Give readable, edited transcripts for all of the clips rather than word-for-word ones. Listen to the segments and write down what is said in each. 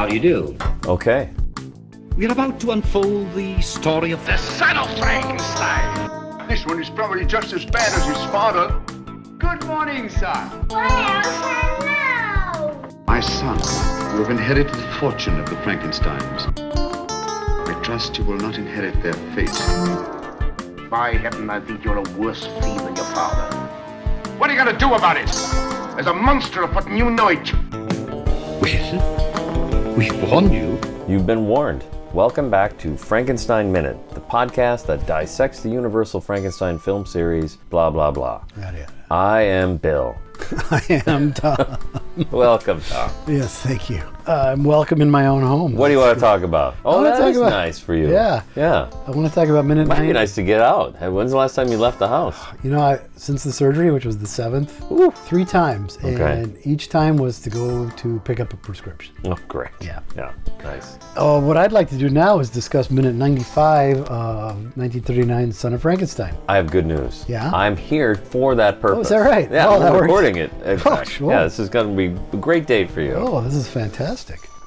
How do you do? Okay. We're about to unfold the story of The Son of Frankenstein. This one is probably just as bad as his father. Good morning, son. Well, hello. My son, you have inherited the fortune of the Frankensteins. I trust you will not inherit their fate. By heaven, I think you're a worse fiend than your father. What are you going to do about it? There's a monster afoot and you know it. Well, we've warned you. You've been warned. Welcome back to Frankenstein Minute, the podcast that dissects the Universal Frankenstein film series, blah, blah, blah. I am Bill. I am Thom. Welcome, Thom. Yes, thank you. I'm welcome in my own home. What do you want to talk about? Oh, that is nice for you. Yeah. Yeah. I want to talk about minute Might 9. be nice to get out. When's the last time you left the house? You know, since the surgery, which was the 7th, 3 times. Okay. And each time was to go to pick up a prescription. Oh, great. Yeah. Yeah, nice. What I'd like to do now is discuss minute 95 of 1939, Son of Frankenstein. I have good news. Yeah? I'm here for that purpose. Oh, is that right? Yeah, Oh, that I'm works. recording it. In fact. Sure. Yeah, this is going to be a great day for you. Oh, this is fantastic.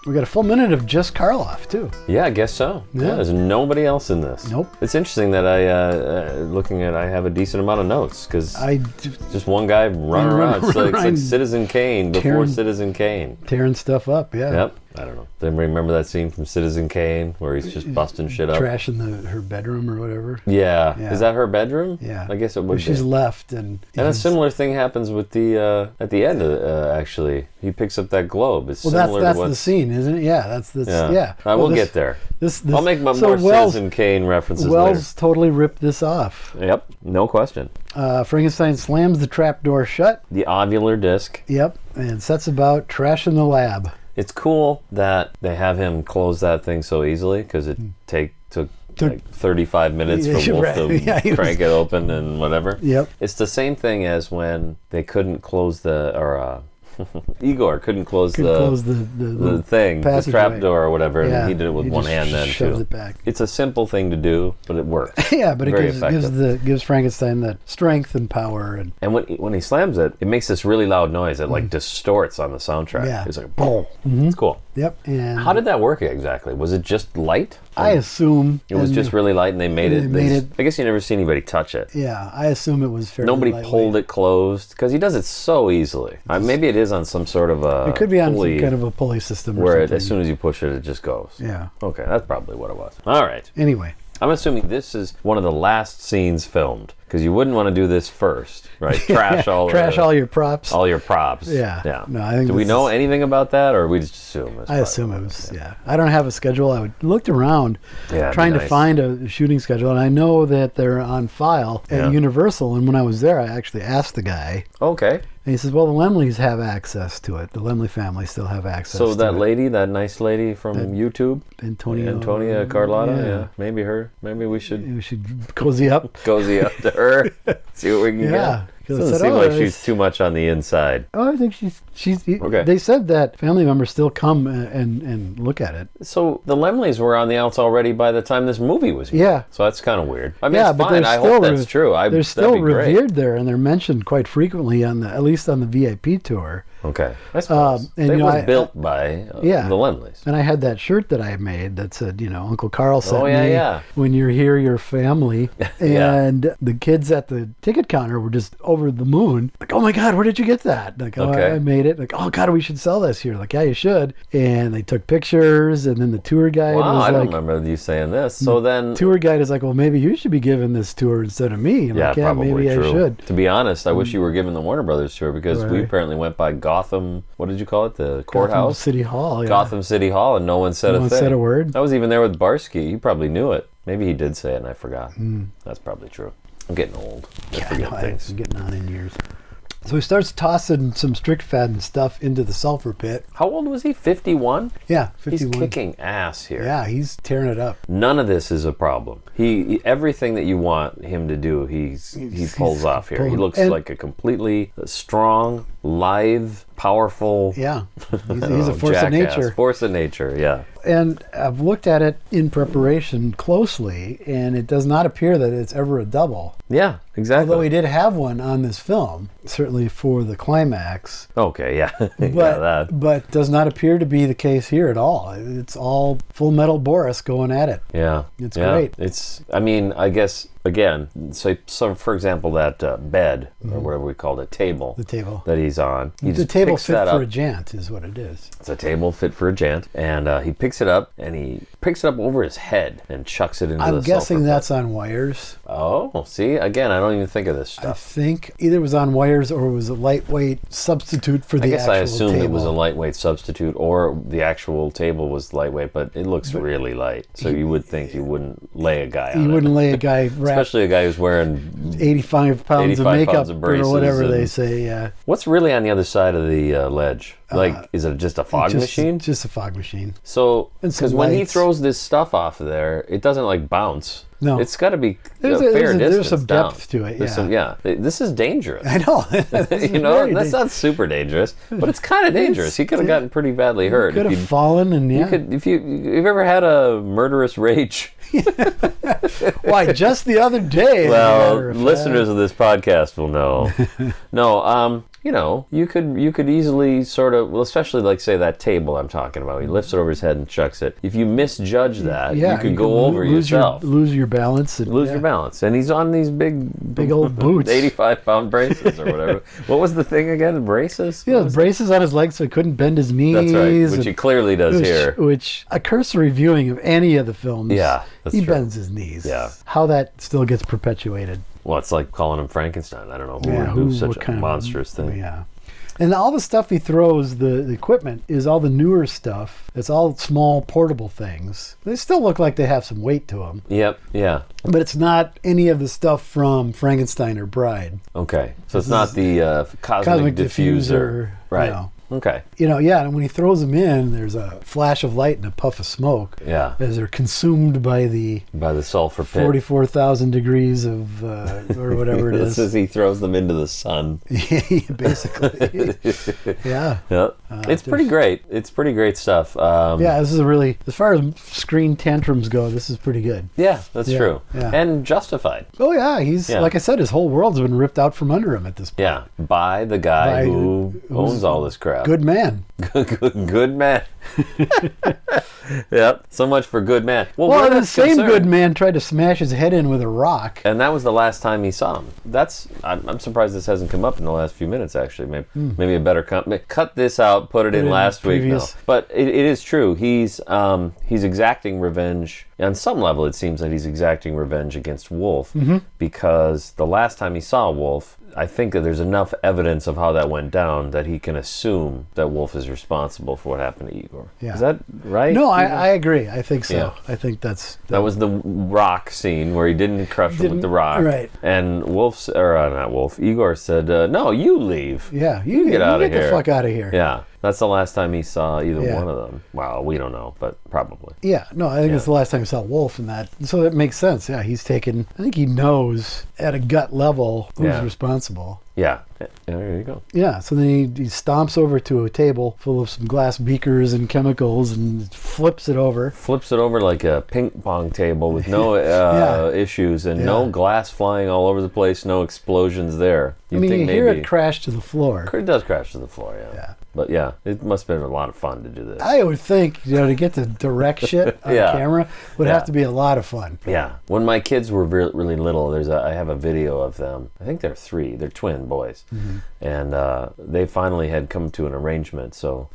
We got a full minute of just Karloff, too. Yeah, I guess so. Yeah. There's nobody else in this. Nope. It's interesting that I have a decent amount of notes because just one guy running around. It's like Citizen Kane before Citizen Kane. Tearing stuff up, yeah. Yep. I don't know. Does anybody remember that scene from Citizen Kane where he's just busting shit up? Trashing her bedroom or whatever. Yeah. Yeah. Is that her bedroom? Yeah. I guess it would be. She's left and a similar thing happens with the at the end. Actually, he picks up that globe. It's similar that's to what the scene, isn't it? Yeah, that's the Yeah. Well, We'll get there. I'll make more Citizen Kane references Wells totally ripped this off. Yep, no question. Frankenstein slams the trapdoor shut. The ovular disc. Yep, and sets about trashing the lab. It's cool that they have him close that thing so easily because it took like 35 minutes for Wolf to crank it open and whatever. Yep. It's the same thing as when they couldn't close Igor couldn't close the thing, the trapdoor or whatever, and he did it with one hand then too. It back. It's a simple thing to do, but it works. Yeah, but Very it gives Frankenstein that strength and power. And when he slams it, it makes this really loud noise that like distorts on the soundtrack. Yeah. It's like boom. It's cool. Yep. And how did that work exactly? Was it just light? I assume it was just really light, and they made it. I guess you never see anybody touch it. Yeah, I assume it was fairly Nobody lightweight. pulled it closed because he does it so easily. Maybe it is on some sort of a. It could be on some kind of a pulley system, where or something. as soon as you push it, it just goes. Yeah. Okay, that's probably what it was. All right. Anyway. I'm assuming this is one of the last scenes filmed because you wouldn't want to do this first, right? Trash all your props. All your props. Yeah. Yeah. No, I think. Do we know anything about that, or we just assume? I assume it was. Yeah. I don't have a schedule. I looked around, trying to find a shooting schedule, and I know that they're on file at Universal. And when I was there, I actually asked the guy. Okay. And he says, well, the Lemleys have access to it. The Lemley family still have access to it. So that lady, that nice lady from YouTube? Antonia Carlotta? Yeah. Maybe her. Maybe we should cozy up. Cozy up to her. See what we can get. Doesn't seem like she's too much on the inside. Oh, I think she's okay. They said that family members still come and look at it. So the Lemleys were on the outs already by the time this movie was made. Yeah. So that's kind of weird. I mean, it's but fine. I hope that's true. They're still revered there, and they're mentioned quite frequently at least on the VIP tour. Okay. I suppose. It was built by the Lemleys. And I had that shirt that I made that said, Uncle Carl sent me. When you're here, your family. And the kids at the ticket counter were just over the moon. Like, oh my God, where did you get that? Like, oh, I made it. Like, oh God, we should sell this here. Like, yeah, you should. And they took pictures, and then the tour guide was I don't remember you saying this. So then... Tour guide is like, well, maybe you should be giving this tour instead of me. I'm like, probably maybe true. I should. To be honest, I wish you were giving the Warner Brothers tour because we apparently went by Gotham, what did you call it? The courthouse? Gotham City Hall, Gotham City Hall, and no one said a thing. No one said a word. I was even there with Barsky. He probably knew it. Maybe he did say it and I forgot. That's probably true. I'm getting old. I forget things. I'm getting on in years. So he starts tossing some Strickfaden stuff into the sulfur pit. How old was he? 51? Yeah, 51. He's kicking ass here. Yeah, he's tearing it up. None of this is a problem. He everything that you want him to do, he pulls off here. He looks like a completely strong, live, powerful. Yeah, he's a force of nature. Force of nature, yeah. And I've looked at it in preparation closely, and it does not appear that it's ever a double. Yeah, exactly. Although he did have one on this film, certainly for the climax. Okay, yeah. But does not appear to be the case here at all. It's all Full Metal Boris going at it. Yeah. It's great. I guess, again, so for example, that bed, or whatever we called it, table. The table. That he's on. The table fit for a jant is what it is. It's a table fit for a jant, and he picks it up, and he picks it up over his head and chucks it into the sulfur pit. I'm guessing that's on wires. Oh, see, again, I don't even think of this stuff. I think either it was on wires or it was a lightweight substitute for the actual table. I guess I assumed it was a lightweight substitute, or the actual table was lightweight, but it looks really light. So you would think you wouldn't lay a guy on it. You wouldn't lay a guy especially a guy who's wearing 85 pounds of makeup or whatever they say, yeah. What's really on the other side of the ledge? Is it just a fog machine? Just a fog machine. So, because when he throws this stuff off of there, it doesn't like bounce. No. It's got to be a fair distance. There's some depth to it, This is dangerous. I know. That's not super dangerous, but it's kind of dangerous. He could have gotten pretty badly hurt. Could have fallen, and if you've ever had a murderous rage. Why, just the other day. Well, listeners of this podcast will know. No, you could easily sort of, especially like say that table I'm talking about. He lifts it over his head and chucks it. If you misjudge that, you could go over yourself. Lose your balance. Lose your balance. And he's on these big old boots. 85-pound braces or whatever. What was the thing again? The braces? Yeah, the braces on his legs so he couldn't bend his knees. That's right, which he clearly does here. Which, a cursory viewing of any of the films, he bends his knees. Yeah. How that still gets perpetuated. Well, it's like calling him Frankenstein. I don't know who would do such a monstrous thing. Yeah. And all the stuff he throws, the equipment, is all the newer stuff. It's all small, portable things. They still look like they have some weight to them. Yep, yeah. But it's not any of the stuff from Frankenstein or Bride. Okay. So it's not the cosmic diffuser. Right. No. Okay. And when he throws them in, there's a flash of light and a puff of smoke. Yeah. As they're consumed by the sulfur pit. 44,000 degrees of, or whatever it is. This is he throws them into the sun. Basically. Yeah. Yep. It's pretty great. It's pretty great stuff. This is as far as screen tantrums go, this is pretty good. Yeah, that's true. Yeah. And justified. Oh, yeah. He's, like I said, his whole world's been ripped out from under him at this point. Yeah. By the guy who owns all this crap. Good man. Good man. Yep. So much for good man. Well, the same good man tried to smash his head in with a rock. And that was the last time he saw him. I'm surprised this hasn't come up in the last few minutes, actually. Maybe a better... cut this out, put it in last week. No. But it is true. He's exacting revenge. On some level, it seems that he's exacting revenge against Wolf because the last time he saw Wolf, I think that there's enough evidence of how that went down that he can assume that Wolf is responsible for what happened to Igor. Yeah. Is that right? No, I agree. I think so. Yeah. I think that was the rock scene where he didn't crush him with the rock. Right. And Igor said, no, you leave. Yeah, you get out of here. Get the fuck out of here. Yeah. That's the last time he saw either one of them. Well, we don't know, but probably. Yeah, no, I think it's the last time he saw Wolf in that. So that makes sense. Yeah, I think he knows at a gut level who's responsible. Yeah. There you go. Yeah, so then he stomps over to a table full of some glass beakers and chemicals and flips it over. Flips it over like a ping pong table with no issues and no glass flying all over the place, no explosions there. You hear it crash to the floor. It does crash to the floor, yeah. But it must have been a lot of fun to do this. I would think, to get to direct shit on camera would have to be a lot of fun. Yeah. When my kids were really little, I have a video of them. I think they're 3. They're twin boys. Mm-hmm. And they finally had come to an arrangement. So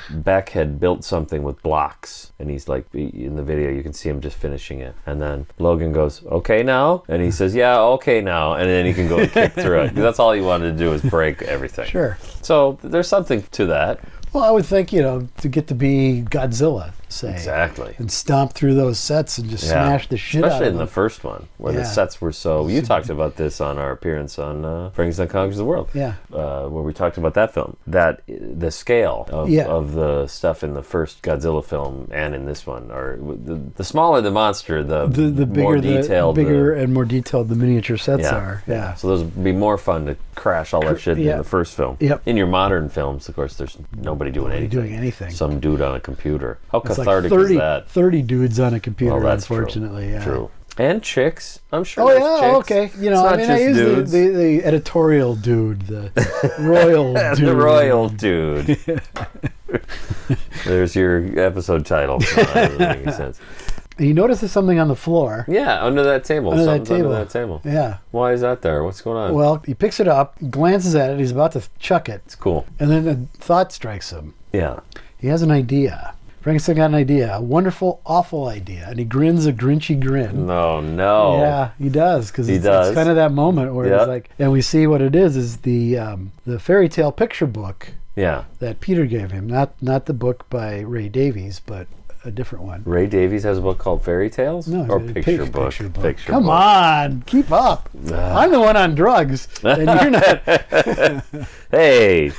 Beck had built something with blocks. And he's like, in the video, you can see him just finishing it. And then Logan goes, okay now? And he says, yeah, okay now. And then he can go and kick through it. Because that's all he wanted to do was break everything. Sure. So there's something to that. Well, I would think, to get to be Godzilla. say. Exactly. And stomp through those sets and just smash the shit out of them. Especially in the first one, where the sets were so... You talked about this on our appearance on Frankenstein Conquers the World. Yeah. Where we talked about that film. That the scale of the stuff in the first Godzilla film and in this one, or the smaller the monster, the bigger more detailed... and more detailed the miniature sets are. Yeah. So those would be more fun to crash all that shit in the first film. Yep. In your modern films, of course, there's nobody doing anything. Some dude on a computer. How cathartic is that? 30 dudes on a computer, that's unfortunately. True. Yeah. True. And chicks. I'm sure. Oh there's yeah, chicks. okay. You know, I use the editorial dude, the royal dude. The royal dude. There's your episode title. That doesn't make any sense. And you notice there's something on the floor. Yeah, under that table. Under Something's that table. under that table. Yeah. Why is that there? What's going on? Well, he picks it up, glances at it, he's about to chuck it. It's cool. And then a thought strikes him. Yeah. He has an idea. Frankenstein got an idea, a wonderful, awful idea, and he grins a grinchy grin. No. Yeah, he does, because it's kind of that moment where it's like, and we see what it is the fairy tale picture book. Yeah. That Peter gave him, not the book by Ray Davies, but a different one. Ray Davies has a book called Fairy Tales? No, or Picture Book? Come on, keep up. I'm the one on drugs, and you're not. Hey,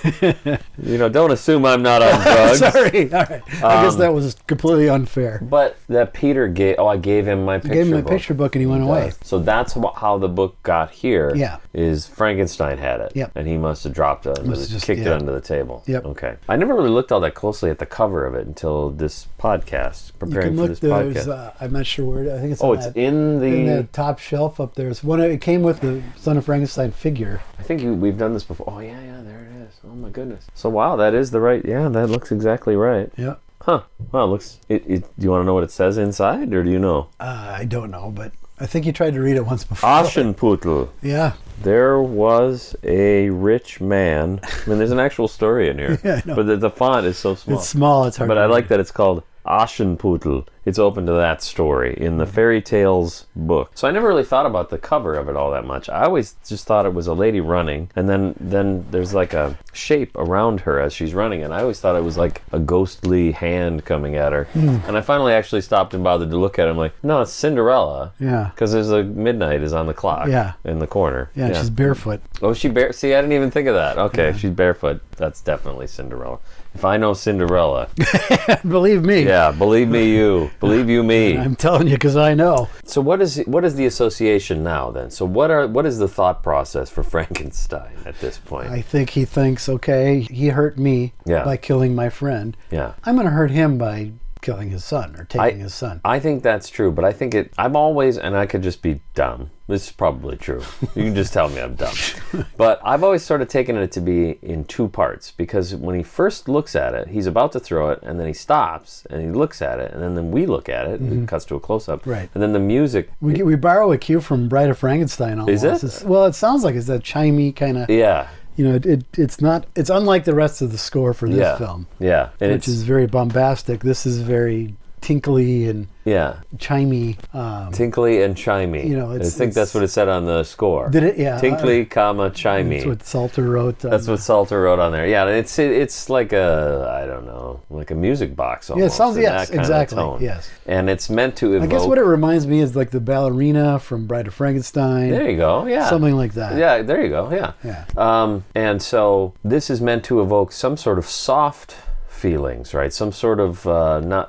don't assume I'm not on drugs. Sorry. All right. I guess that was completely unfair. But that Peter I gave him my picture book. I gave him my picture book, and he went away. So that's how the book got here. Yeah. Is Frankenstein had it. Yep. And he must have dropped it. Kicked it under the table. Yep. Okay. I never really looked all that closely at the cover of it until this podcast, preparing for this podcast. I'm not sure where. I think it's. It's in the top shelf up there. It came with the Son of Frankenstein figure. I think we've done this before. Oh yeah, there it is. Oh my goodness. So wow, that is the right. Yeah, that looks exactly right. Yeah. Huh. Well, it looks. Do you want to know what it says inside, or do you know? I don't know, but I think you tried to read it once before. Aschenputtel. Yeah. There was a rich man. I mean, there's an actual story in here. Yeah, I know. But the font is so small. It's small. It's hard. But I like that it's called Aschenputtel. It's open to that story in the Fairy Tales book. So I never really thought about the cover of it all that much. I always just thought it was a lady running, and then there's like a shape around her as she's running, and I always thought it was like a ghostly hand coming at her. And I finally actually stopped and bothered to look at it. I'm like, no, it's Cinderella. Yeah. Because there's a midnight is on the clock. Yeah. In the corner. Yeah, she's barefoot. Oh, See, I didn't even think of that. Okay, she's barefoot. That's definitely Cinderella. If I know Cinderella. Believe me. Yeah, believe me you. Believe you me. I'm telling you because I know. So what is the association now then? So what is the thought process for Frankenstein at this point? I think he thinks, okay, he hurt me by killing my friend. Yeah. I'm going to hurt him by killing his son or taking his son. I think that's true, but I think I'm always, and I could just be dumb. This is probably true. You can just tell me I'm dumb. But I've always sort of taken it to be in two parts, because when he first looks at it, he's about to throw it, and then he stops, and he looks at it, and then we look at it, and it cuts to a close-up. Right. And then the music... We borrow a cue from Bride of Frankenstein almost. Is it? It sounds like it's that chimey kind of... Yeah. It's unlike the rest of the score for this film. Yeah. And which is very bombastic. This is very tinkly and chimey. Tinkly and chimey. I think that's what it said on the score. Did it? Yeah. Tinkly, chimey. That's what Salter wrote. That's what Salter wrote on there. Yeah, it's like like a music box almost. Yeah, it sounds, yes, exactly. Tone. Yes. And it's meant to evoke... I guess what it reminds me is like the ballerina from Bride of Frankenstein. There you go, yeah. Something like that. Yeah, there you go, yeah. Yeah. And so this is meant to evoke some sort of soft feelings, right? Some sort of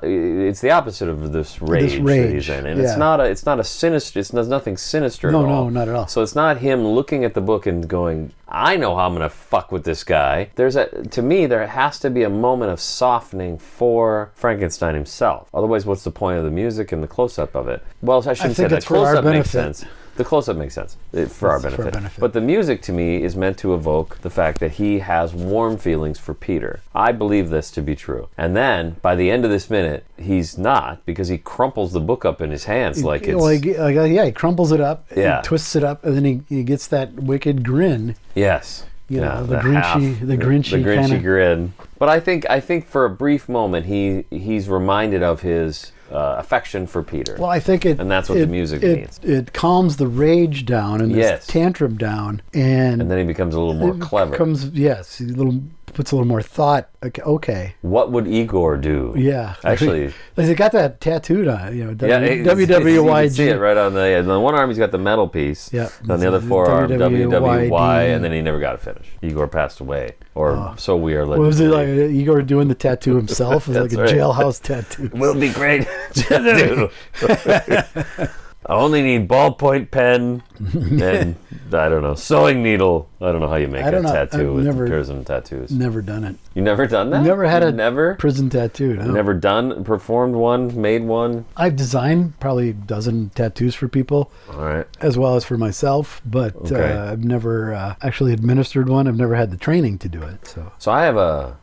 it's the opposite of this rage that he's in, and it's not a sinister. There's nothing sinister at all. No, not at all. So it's not him looking at the book and going, "I know how I'm going to fuck with this guy." To me, there has to be a moment of softening for Frankenstein himself. Otherwise, what's the point of the music and the close-up of it? Well, I shouldn't say that. Close-up makes sense. The close-up makes sense for our benefit. But the music, to me, is meant to evoke the fact that he has warm feelings for Peter. I believe this to be true. And then, by the end of this minute, he's not, because he crumples the book up in his hands like it's... he crumples it up, he twists it up, and then he gets that wicked grin. Yes. The Grinchy grin. But I think for a brief moment, he's reminded of his... affection for Peter. Well, I think and that's what the music means. It calms the rage down and this tantrum down, and then he becomes a little more clever. A little puts a little more thought. Okay. What would Igor do? Yeah. Actually. They got that tattooed on, you know, You WWYG. can see it right on the one arm he's got the metal piece. Yeah. On the other forearm, WWYD. WWY, and then he never got to finish. Igor passed away. Or so we are led. What was it like? Igor doing the tattoo himself? It was like a jailhouse tattoo. Will be great to do. I only need ballpoint pen and, I don't know, sewing needle. I don't know how you make a tattoo with prison tattoos. Never done it. You never done that? Never had a prison tattoo, no. Never performed one, made one? I've designed probably a dozen tattoos for people. All right. As well as for myself, but I've never actually administered one. I've never had the training to do it. So I have a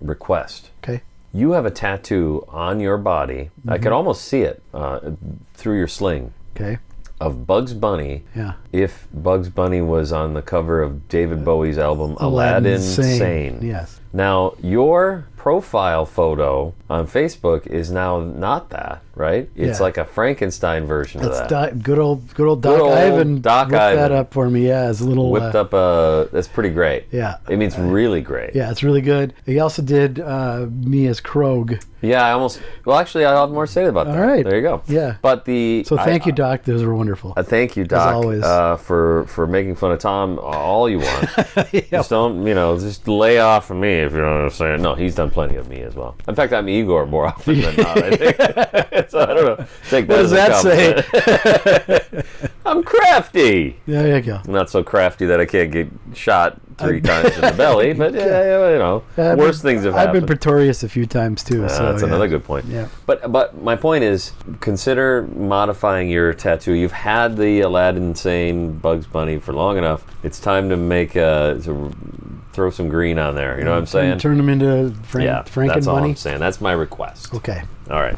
request. Okay. You have a tattoo on your body. Mm-hmm. I could almost see it through your sling. Okay. Of Bugs Bunny. Yeah. If Bugs Bunny was on the cover of David Bowie's album Aladdin Sane. Yes. Now, your profile photo on Facebook is now not that, right? It's like a Frankenstein version of that. Good old Doc Ivan whipped that up for me. Yeah, as a little whipped up that's pretty great. Yeah, I mean, it's really great. Yeah, it's really good. He also did me as Krog. Yeah, actually, I'll have more to say about that. All right, there you go. Yeah, but so thank you, Doc. Those were wonderful. Thank you, Doc, as always. For making fun of Thom all you want. Just don't, just lay off of me if you know what I'm saying. No, he's done plenty of me as well. In fact, I'm Igor more often than not, I think. So I don't know. Take that what does that say? I'm crafty. There you go. I'm not so crafty that I can't get shot 3 times in the belly, but worse things have happened. I've been Pretorius a few times too. So that's another good point. Yeah. But my point is, consider modifying your tattoo. You've had the Aladdin Sane Bugs Bunny for long enough. It's time to make throw some green on there. You know what I'm saying? Turn them into Franken that's all Bunny. I'm saying. That's my request. Okay. All right.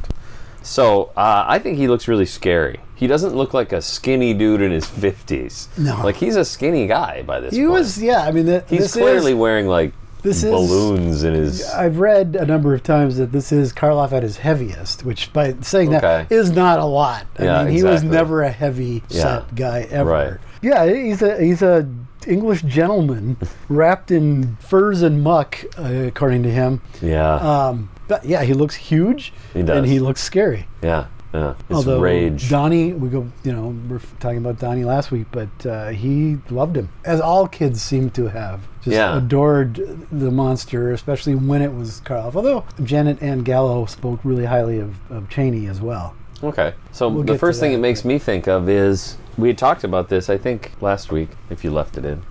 So I think he looks really scary. He doesn't look like a skinny dude in his 50s. No. Like, he's a skinny guy by this point. He was, I mean, he's clearly wearing, like, balloons in his... I've read a number of times that this is Karloff at his heaviest, which by saying that is not a lot. I mean, he was never a heavy set guy ever. Right. Yeah, he's a English gentleman wrapped in furs and muck, according to him. Yeah. But yeah, he looks huge. He does. And he looks scary. Yeah. Yeah. It's although rage. Donnie, we're talking about Donnie last week, but he loved him, as all kids seem to have. Just adored the monster, especially when it was Karloff. Although Janet and Gallo spoke really highly of Chaney as well. Okay. So the first thing it makes me think of is, we had talked about this, I think, last week, if you left it in.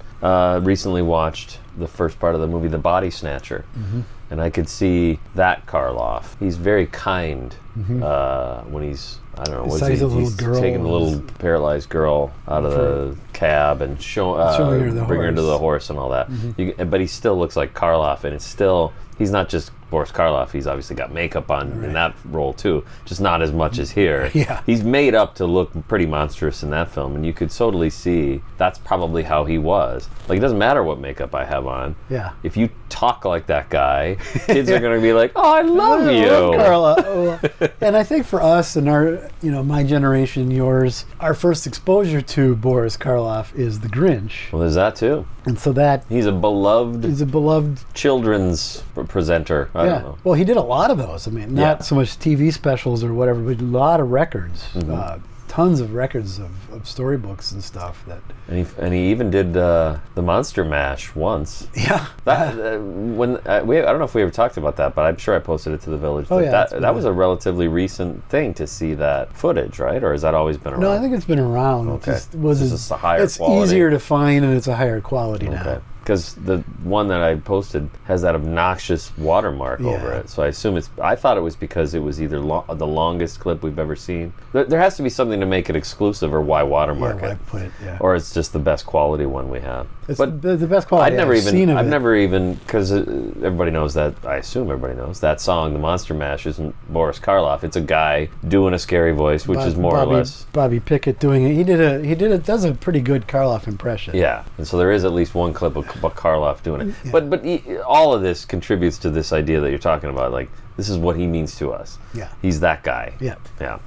Recently watched the first part of the movie, The Body Snatcher. Mm-hmm. And I could see that Karloff. He's very kind when he's, I don't know, he's taking the little paralyzed girl out of the cab and bring her to the horse and all that. Mm-hmm. But he still looks like Karloff, and it's still, he's not just Boris Karloff. He's obviously got makeup on in that role too, just not as much as here. Yeah. He's made up to look pretty monstrous in that film, and you could totally see that's probably how he was. Like, it doesn't matter what makeup I have on. Yeah. If you talk like that guy, kids are going to be like, "Oh, I love you, Karloff." And I think for us and our, my generation, yours, our first exposure to Boris Karloff is The Grinch. Well, there's that too. And so that he's a beloved children's presenter. I don't know. Well, he did a lot of those. I mean, not so much TV specials or whatever, but a lot of records. Mm-hmm. Tons of records of storybooks and stuff. And he even did the Monster Mash once. Yeah. That I don't know if we ever talked about that, but I'm sure I posted it to the village. Oh, yeah, that was a relatively recent thing to see that footage, right? Or has that always been around? No, I think it's been around. Okay. It's just a higher quality. It's easier to find, and it's a higher quality now. Because the one that I posted has that obnoxious watermark over it. So I assume I thought it was because it was either the longest clip we've ever seen. There has to be something to make it exclusive, or why watermark it. Put it, Or it's just the best quality one we have. It's the best quality I've never even, because everybody knows that, I assume everybody knows, that song, The Monster Mash, isn't Boris Karloff. It's a guy doing a scary voice, which is more or less Bobby Pickett doing it. Does a pretty good Karloff impression. Yeah, and so there is at least one clip of Karloff doing it. Yeah. But all of this contributes to this idea that you're talking about. Like, This is what he means to us. Yeah. He's that guy. Yeah. Yeah.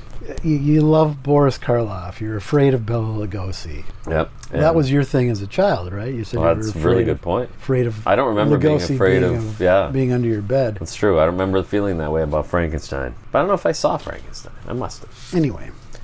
You love Boris Karloff. You're afraid of Bela Lugosi. Yep. Well, that was your thing as a child, right? You said you were that's a afraid really good point. Afraid of I don't remember being Lugosi afraid of being under your bed. That's true. I don't remember feeling that way about Frankenstein. But I don't know if I saw Frankenstein. I must have.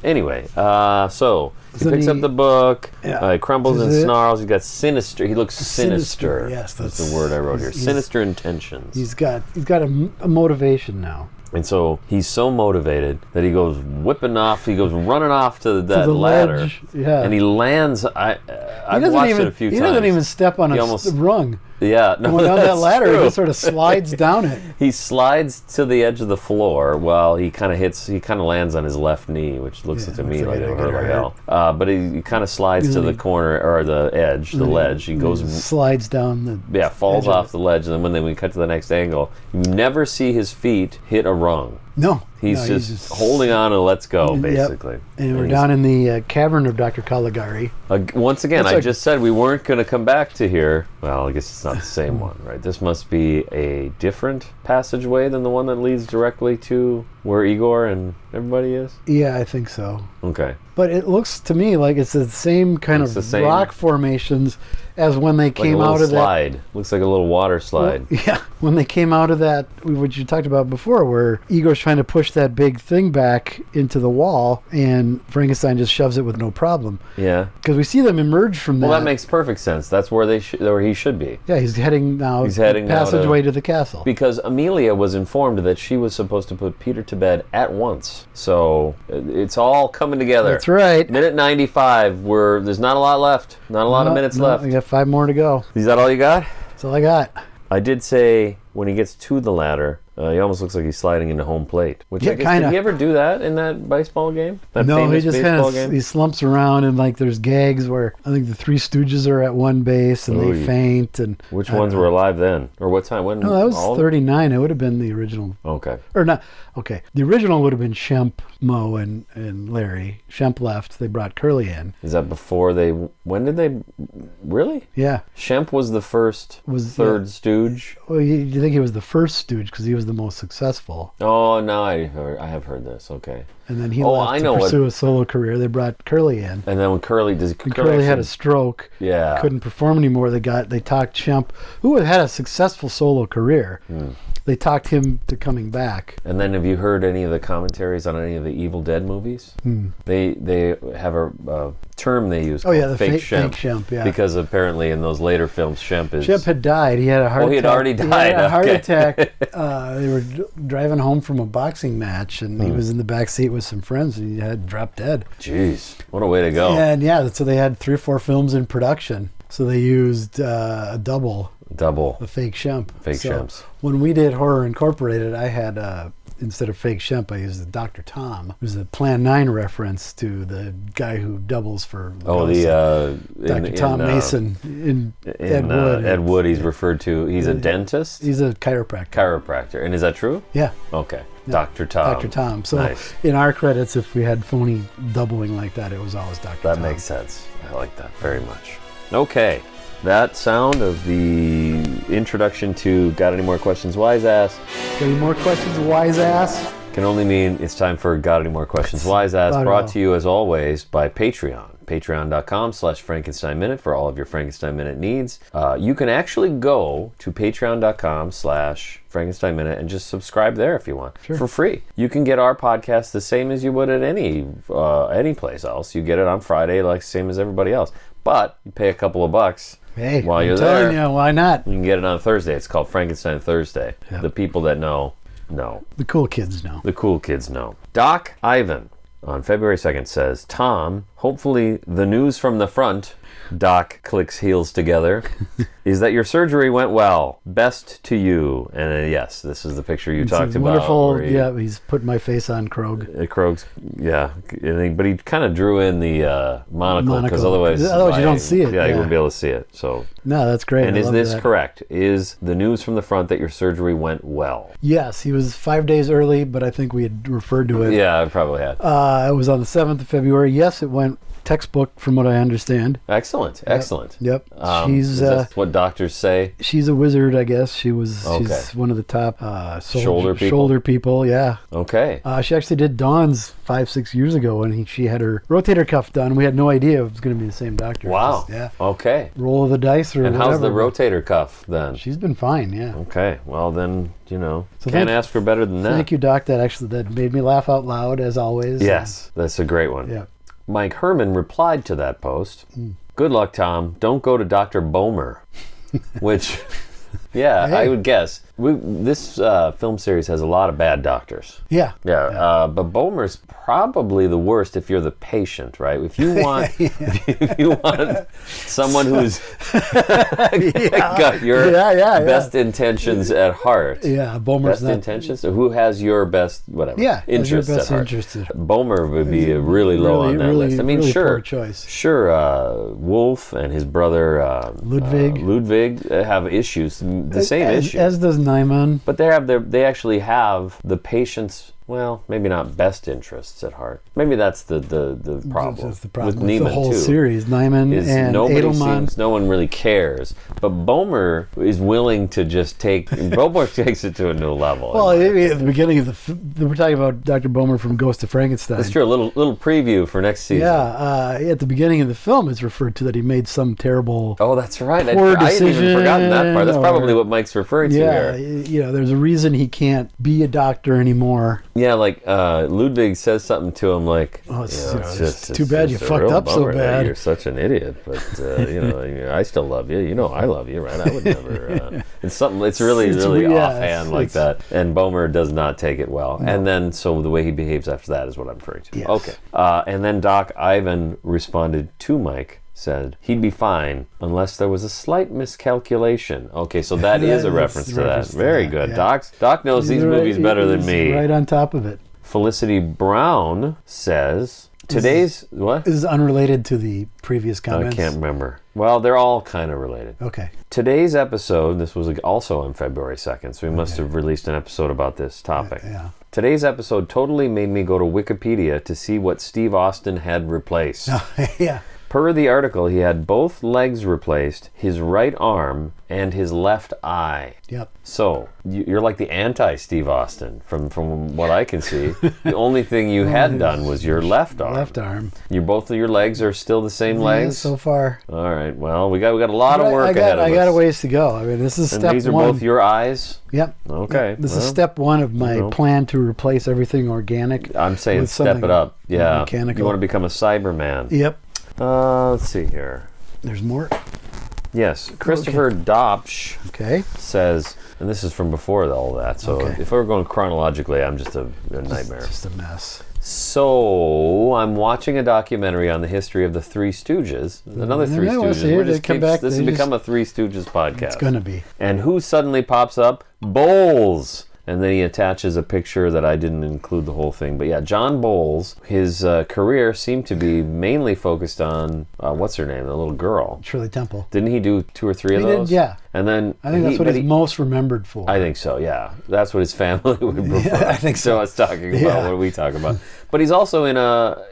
Anyway, so he picks up the book. He crumbles and snarls. He's got sinister. He looks sinister. Yes, that's the word I wrote here. Sinister intentions. He's got a motivation now. And so he's so motivated that he goes whipping off. He goes running off to that ladder. Ledge. Yeah. And he lands. I've watched it a few times. He doesn't even step on a rung. Yeah, no, going down that ladder, true. he just sort of slides down it. He slides to the edge of the floor while he kind of lands on his left knee, which looks to me like it'll hurt like hell. But he kind of slides to the corner, or the edge, the ledge. He goes... Slides down the... falls off the ledge, and then when we cut to the next angle, you never see his feet hit a rung. No. He's just holding on and let's go, basically. Yep. And we're down in the cavern of Dr. Caligari. Once again, I just said we weren't going to come back to here. Well, I guess it's not the same one, right? This must be a different passageway than the one that leads directly to where Igor and everybody is? Yeah, I think so. Okay. But it looks to me like it's the same kind of rock formations as when they came out of slide. That. Looks like a little water slide. Well, yeah, when they came out of that, what you talked about before, where Igor's trying to push that big thing back into the wall, and Frankenstein just shoves it with no problem. Yeah. Because we see them emerge from that. Well, that makes perfect sense. That's where where he should be. Yeah, he's heading now. He's heading passageway to the castle. Because Amelia was informed that she was supposed to put Peter to bed at once. So it's all coming together. That's right. Minute 95. There's not a lot left. Not a lot of minutes left. We got 5 more to go. Is that all you got? That's all I got. I did say when he gets to the ladder, he almost looks like he's sliding into home plate. Which I guess, did he ever do that in that baseball game? No, he just kind of he slumps around, and like there's gags where I think the Three Stooges are at one base and they faint. And which ones were alive then, or what time? When? No, that was 39. It would have been the original. Okay. Or not. Okay, the original would have been Shemp, Mo, and Larry. Shemp left. They brought Curly in. Is that before they? When did they? Really? Yeah. Shemp was the first. Third Stooge. Well, you think he was the first Stooge because he was the most successful. Oh no, I have heard this. Okay. And then he left to pursue a solo career. They brought Curly in. And then when Curly had a stroke, couldn't perform anymore. They talked Shemp, who had a successful solo career. They talked him to coming back. And then have you heard any of the commentaries on any of the Evil Dead movies? They have a term they use called fake Shemp. Yeah. Because apparently in those later films, Shemp had died. He had a heart attack. He had already died. He had a heart attack. They were driving home from a boxing match, and he was in the back seat with some friends, and he had dropped dead. Jeez, what a way to go. And so they had 3 or 4 films in production. So they used a double. The fake Shemp. Shemps. When we did Horror Incorporated, I had, instead of fake Shemp, I used the Dr. Thom. It was a Plan 9 reference to the guy who doubles for Dr. Thom Mason in Ed Wood. Ed Wood, he's referred to, he's a dentist? He's a chiropractor. And is that true? Yeah. Okay. Yeah. Dr. Thom. Dr. Thom. So nice. In our credits, if we had phony doubling like that, it was always Dr. Thom. That makes sense. I like that very much. Okay. That sound of the introduction to Got Any More Questions, Wise Ass? Got any more questions, Wise Ass? Can only mean it's time for Got Any More Questions, Wise Ass, brought to you as always by Patreon. Patreon.com/Frankenstein Minute for all of your Frankenstein Minute needs. You can actually go to Patreon.com/Frankenstein Minute and just subscribe there if you want, for free. You can get our podcast the same as you would at any place else. You get it on Friday, like same as everybody else. But you pay a couple of bucks. Hey, while you're telling there, you, why not? You can get it on Thursday. It's called Frankenstein Thursday. Yep. The people that know. The cool kids know. The cool kids know. Doc Ivan on February 2nd says, Tom, hopefully the news from the front, Doc clicks heels together, is that your surgery went well. Best to you. And yes, this is the picture you talked wonderful, about. Yeah, he's put my face on Krog. Krog's, yeah. But he kind of drew in the monocle because otherwise you don't see it. Yeah, you wouldn't be able to see it. So no, that's great. And is this correct? Is the news from the front that your surgery went well? Yes, he was 5 days early, but I think we had referred to it. Yeah, I probably had. It was on the 7th of February. Yes, it went Yep. Textbook, from what I understand. Excellent. Yep. Is that what doctors say? She's a wizard, I guess. She's one of the top shoulder people. Yeah. Okay. She actually did Dawn's 5-6 years ago when she had her rotator cuff done. We had no idea it was going to be the same doctor. Wow. Yeah. Okay. Roll of the dice or and whatever. how's the rotator cuff then? She's been fine. Yeah. Okay. Well then, So can't ask for better than that. Thank you, Doc. That made me laugh out loud as always. Yes, that's a great one. Yeah. Mike Herman replied to that post. Good luck, Tom. Don't go to Dr. Bomer. Which, yeah, Hey. I would guess. This film series has a lot of bad doctors. Yeah. But Bomer's probably the worst if you're the patient, right? If you want, if you want someone who's got your best intentions at heart. Yeah, Bomer's best intentions. So who has your best interests your best at heart? Bomer would be really low on that list. I mean, really sure, poor choice. Sure. Wolf and his brother Ludwig have issues, the same issue. As does Nyman. But they actually have the patient's, well, maybe not best interests at heart. Maybe that's the problem. That's the problem with with Neiman the whole too, series. Nyman is and Edelman. no one really cares. But Bomer is willing to just Bomer takes it to a new level. Well, at the beginning of we're talking about Dr. Bomer from Ghost of Frankenstein. That's true. A little preview for next season. Yeah, at the beginning of the film, it's referred to that he made some terrible. Oh, that's right. Poor I hadn't even forgotten that part. That's decision, probably what Mike's referring to here. Yeah, there's a reason he can't be a doctor anymore. Yeah, like Ludwig says something to him like, it's too bad you fucked up so bad. You're such an idiot, but I still love you. I love you, right? I would never. It's really offhand like that. And Bomer does not take it well. No. And then so the way he behaves after that is what I'm referring to. Yes. Okay. And then Doc Ivan responded to Mike. Said he'd be fine unless there was a slight miscalculation. Okay, so that is a reference to that. Very good. Yeah. Doc knows these movies better than me. Right on top of it. Felicity Brown says today's what? This is unrelated to the previous comments. I can't remember. Well, they're all kind of related. Okay. Today's episode, this was also on February 2nd, so we must have released an episode about this topic. Yeah. Today's episode totally made me go to Wikipedia to see what Steve Austin had replaced. Yeah. Per the article, he had both legs replaced, his right arm, and his left eye. Yep. So, you're like the anti-Steve Austin, from what I can see. The only thing you had done was your left arm. Left arm. Both of your legs are still the same legs? So far. All right, well, we got a lot of work ahead of us. I got a ways to go. I mean, this is step one. And these are both your eyes? Yep. Okay. This is step one of my plan to replace everything organic. I'm saying step it up. Yeah. Mechanical. You want to become a Cyberman. Yep. Let's see here. There's more? Yes. Christopher Dopsch says, and this is from before all that, so if we were going chronologically, I'm just a nightmare. It's just a mess. So, I'm watching a documentary on the history of the Three Stooges. Another Three Stooges. This has become a Three Stooges podcast. It's going to be. And who suddenly pops up? Bowles. And then he attaches a picture that I didn't include the whole thing. But yeah, John Bowles, his career seemed to be mainly focused on, what's her name, the little girl? Shirley Temple. Didn't he do 2 or 3 of those? Did, yeah. And then I think that's what he's most remembered for. I think so, yeah. That's what his family would prefer. Yeah, I think so. I was talking about what we talk about. But he's also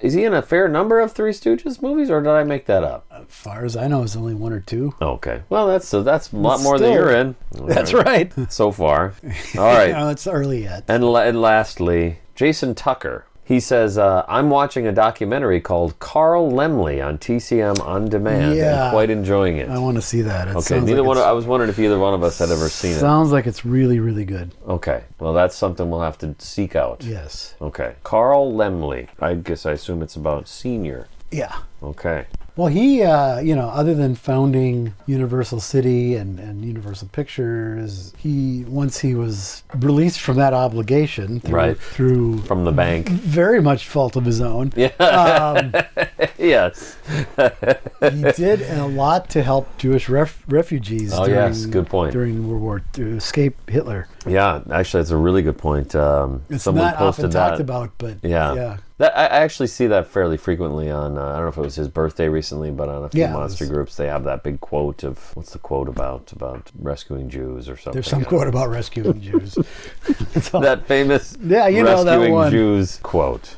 is he in a fair number of Three Stooges movies, or did I make that up? As far as I know, it's only 1 or 2. Okay. Well, that's a lot more than you're in. That's right. So far. All right. No, it's early yet. And lastly, Jason Tucker. He says, I'm watching a documentary called Carl Laemmle on TCM On Demand and quite enjoying it. I want to see that. I was wondering if either one of us had ever seen it. Sounds like it's really, really good. Okay. Well, that's something we'll have to seek out. Yes. Okay. Carl Laemmle. I assume it's about senior. Yeah. Okay. Well, he, other than founding Universal City and Universal Pictures, once he was released from that obligation through from the bank, very much fault of his own. Yeah. Yes. He did a lot to help Jewish refugees. Good point. During World War II, to escape Hitler. Yeah, actually, that's a really good point. It's not often talked about, but yeah. I actually see that fairly frequently on, I don't know if it was his birthday recently, but on a few monster groups, they have that big quote of, what's the quote about rescuing Jews or something? There's some quote about rescuing Jews. That famous that rescuing one. Jews quote.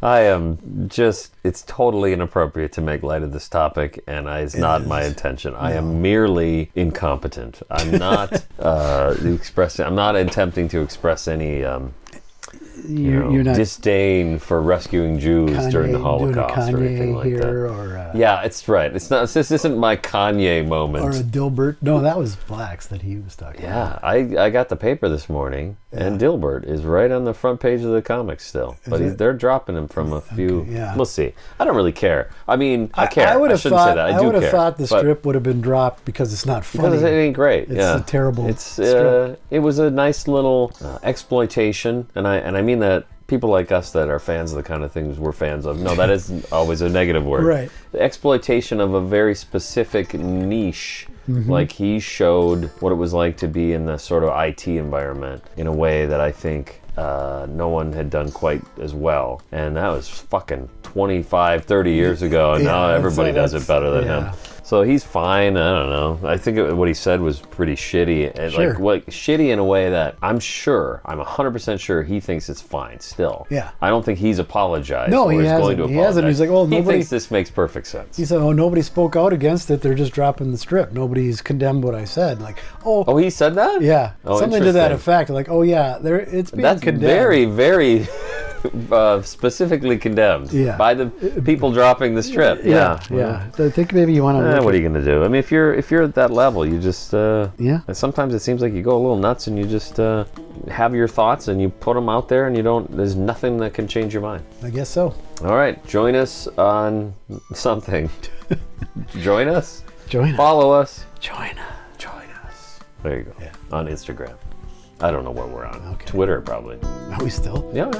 I am just, it's totally inappropriate to make light of this topic, and it's not my intention. I am merely incompetent. I'm not I'm not attempting to express any you're not disdain for rescuing Jews during the Holocaust or anything like that. Yeah, it's right. It's not. This isn't my Kanye moment. Or a Dilbert. No, that was Blacks that he was talking about. Yeah, I got the paper this morning, and Dilbert is right on the front page of the comics still. But they're dropping him from a few. Yeah. We'll see. I don't really care. I mean, I care. I shouldn't say that. I do care. I would have thought the strip would have been dropped because it's not funny. Because it ain't great. It's a terrible strip. It was a nice little exploitation, and I mean that people like us that are fans of the kind of things we're fans of. No, that isn't always a negative word. Right. The exploitation of a very specific niche. Like he showed what it was like to be in the sort of IT environment in a way that I think no one had done quite as well. And that was fucking 25, 30 years ago. And now everybody does it better than him. So he's fine. I don't know. I think what he said was pretty shitty. And shitty in a way that I'm 100% sure he thinks it's fine still. Yeah. I don't think he's apologized. No, he hasn't. Going to apologize. He hasn't. He's like, he thinks this makes perfect sense. He said, nobody spoke out against it. They're just dropping the strip. Nobody's condemned what I said. Like, oh, he said that? Yeah. Something to that effect. Like, it's being condemned. Very, very specifically condemned by the people dropping the strip. Yeah. I think maybe you want to. What are you going to do? I mean, if you're at that level, you just sometimes it seems like you go a little nuts and you just have your thoughts and you put them out there and there's nothing that can change your mind. I guess so. All right, join us on something. Join us. Follow us. Join us. There you go. Yeah. On Instagram. I don't know where we're on. Okay. Twitter, probably. Are we still? Yeah.